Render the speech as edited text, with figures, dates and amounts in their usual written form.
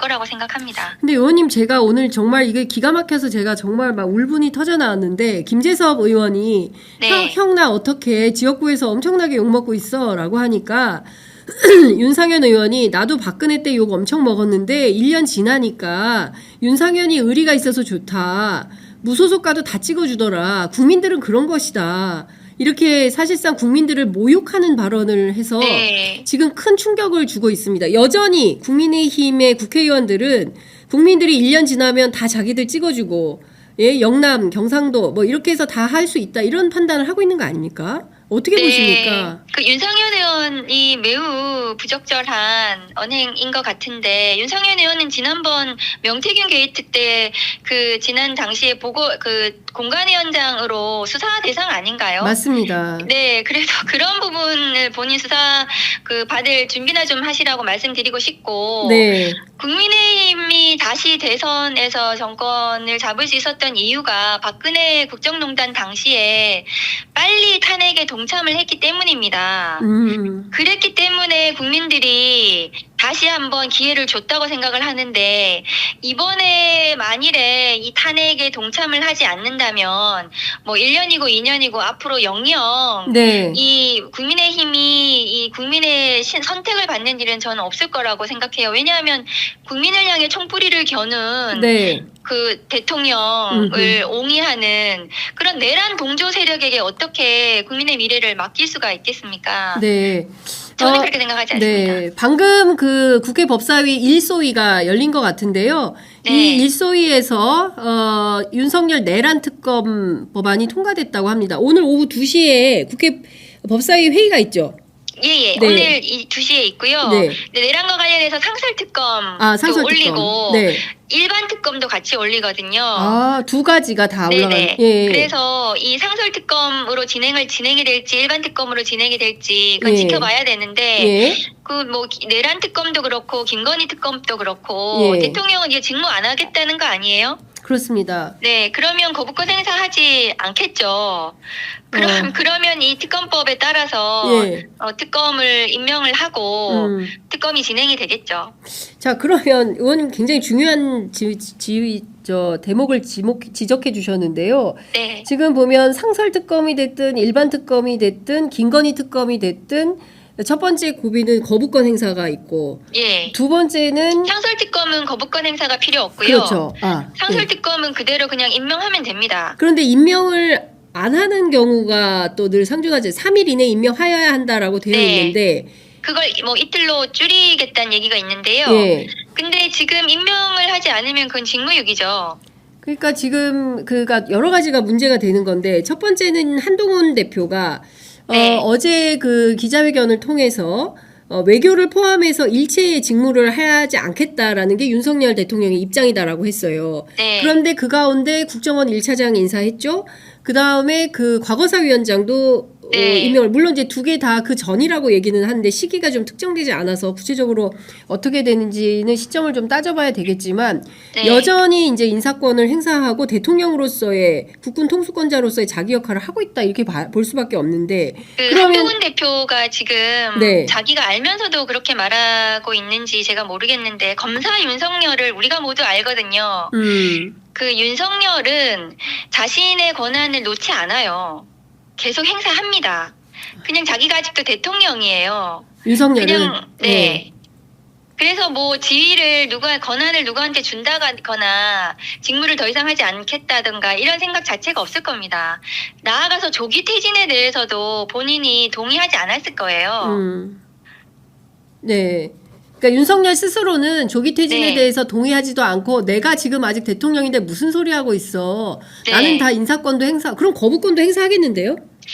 거라고 생각합니다. 근데 의원님 제가 오늘 정말 이게 기가 막혀서 제가 정말 막 울분이 터져 나왔는데 김재섭 의원이 네. 형 나 어떻게 지역구에서 엄청나게 욕먹고 있어 라고 하니까 윤상현 의원이 나도 박근혜 때 욕 엄청 먹었는데 1년 지나니까 윤상현이 의리가 있어서 좋다. 무소속 가도 다 찍어주더라. 국민들은 그런 것이다. 이렇게 사실상 국민들을 모욕하는 발언을 해서 네. 지금 큰 충격을 주고 있습니다. 여전히 국민의힘의 국회의원들은 국민들이 1년 지나면 다 자기들 찍어주고 예, 영남, 경상도 뭐 이렇게 해서 다 할 수 있다 이런 판단을 하고 있는 거 아닙니까? 어떻게 보십니까? 그 윤상현 의원이 매우 부적절한 언행인 것 같은데 윤상현 의원은 지난번 명태균 게이트 때 그 지난 당시에 그 공관위원장으로 수사 대상 아닌가요? 맞습니다. 네, 그래서 그런 부분을 본인 수사 받을 준비나 좀 하시라고 말씀드리고 싶고 네. 국민의힘이 다시 대선에서 정권을 잡을 수 있었던 이유가 박근혜 국정농단 당시에 빨리 탄핵에 동참을 했기 때문입니다. 그랬기 때문에 국민들이 다시 한번 기회를 줬다고 생각을 하는데 이번에 만일에 이 탄핵에 동참을 하지 않는다면 뭐 1년이고 2년이고 앞으로 영영 네. 이 국민의힘이 이 국민의 선택을 받는 일은 저는 없을 거라고 생각해요. 왜냐하면 국민을 향해 총뿌리를 겨눈 네. 그 대통령을 옹이하는 그런 내란 동조 세력에게 어떻게 국민의 미래를 맡길 수가 있겠습니까? 네. 저는 그렇게 생각하지 않습니다. 네. 방금 그 국회 법사위 1소위가 열린 것 같은데요. 네. 이 1소위에서 윤석열 내란 특검 법안이 통과됐다고 합니다. 오늘 오후 2시에 국회 법사위 회의가 있죠. 예. 네. 오늘 이 2시에 있고요. 네. 네, 내란과 관련해서 상설특검도 상설특검. 올리고 네. 일반 특검도 같이 올리거든요. 두 가지가 다 올라가요. 예. 그래서 이 상설특검으로 진행이 될지 일반 특검으로 진행이 될지 그건 지켜봐야 되는데 예. 그 뭐 내란 특검도 그렇고 김건희 특검도 그렇고 예. 대통령은 이제 직무 안 하겠다는 거 아니에요? 그렇습니다. 네, 그러면 거부권 행사하지 않겠죠. 그러면 이 특검법에 따라서 예. 특검을 임명을 하고 특검이 진행이 되겠죠. 자, 그러면 의원님 굉장히 중요한 대목을 지적해 주셨는데요. 네. 지금 보면 상설 특검이 됐든 일반 특검이 됐든 김건희 특검이 됐든 첫 번째 고비는 거부권 행사가 있고 예. 두 번째는 상설특검은 거부권 행사가 필요 없고요. 그렇죠. 상설특검은 그대로 그냥 임명하면 됩니다. 그런데 임명을 안 하는 경우가 또 늘 상존하죠. 3일 이내 임명하여야 한다라고 되어 있는데 그걸 뭐 이틀로 줄이겠다는 얘기가 있는데요. 예. 근데 지금 임명을 하지 않으면 그건 직무유기죠. 그러니까 지금 여러 가지가 문제가 되는 건데 첫 번째는 한동훈 대표가 어제 그 기자회견을 통해서 외교를 포함해서 일체의 직무를 하지 않겠다라는 게 윤석열 대통령의 입장이다라고 했어요. 네. 그런데 그 가운데 국정원 1차장 인사했죠. 그 다음에 그 과거사위원장도 임명을 물론 이제 두 개 다 그 전이라고 얘기는 하는데 시기가 좀 특정되지 않아서 구체적으로 어떻게 되는지는 시점을 좀 따져봐야 되겠지만 여전히 이제 인사권을 행사하고 대통령으로서의 국군 통수권자로서의 자기 역할을 하고 있다 이렇게 볼 수밖에 없는데 그러면 한동훈 대표가 지금 자기가 알면서도 그렇게 말하고 있는지 제가 모르겠는데 검사 윤석열을 우리가 모두 알거든요. 그 윤석열은 자신의 권한을 놓지 않아요. 계속 행사합니다. 그냥 자기가 아직도 대통령이에요. 윤석열은 그냥 네. 그래서 뭐 권한을 누구한테 준다거나 직무를 더 이상 하지 않겠다든가 이런 생각 자체가 없을 겁니다. 나아가서 조기 퇴진에 대해서도 본인이 동의하지 않았을 거예요. 네. 그러니까 윤석열 스스로는 조기 퇴진에 대해서 동의하지도 않고 내가 지금 아직 대통령인데 무슨 소리 하고 있어. 나는 다 인사권도 그럼 거부권도 행사하겠는데요?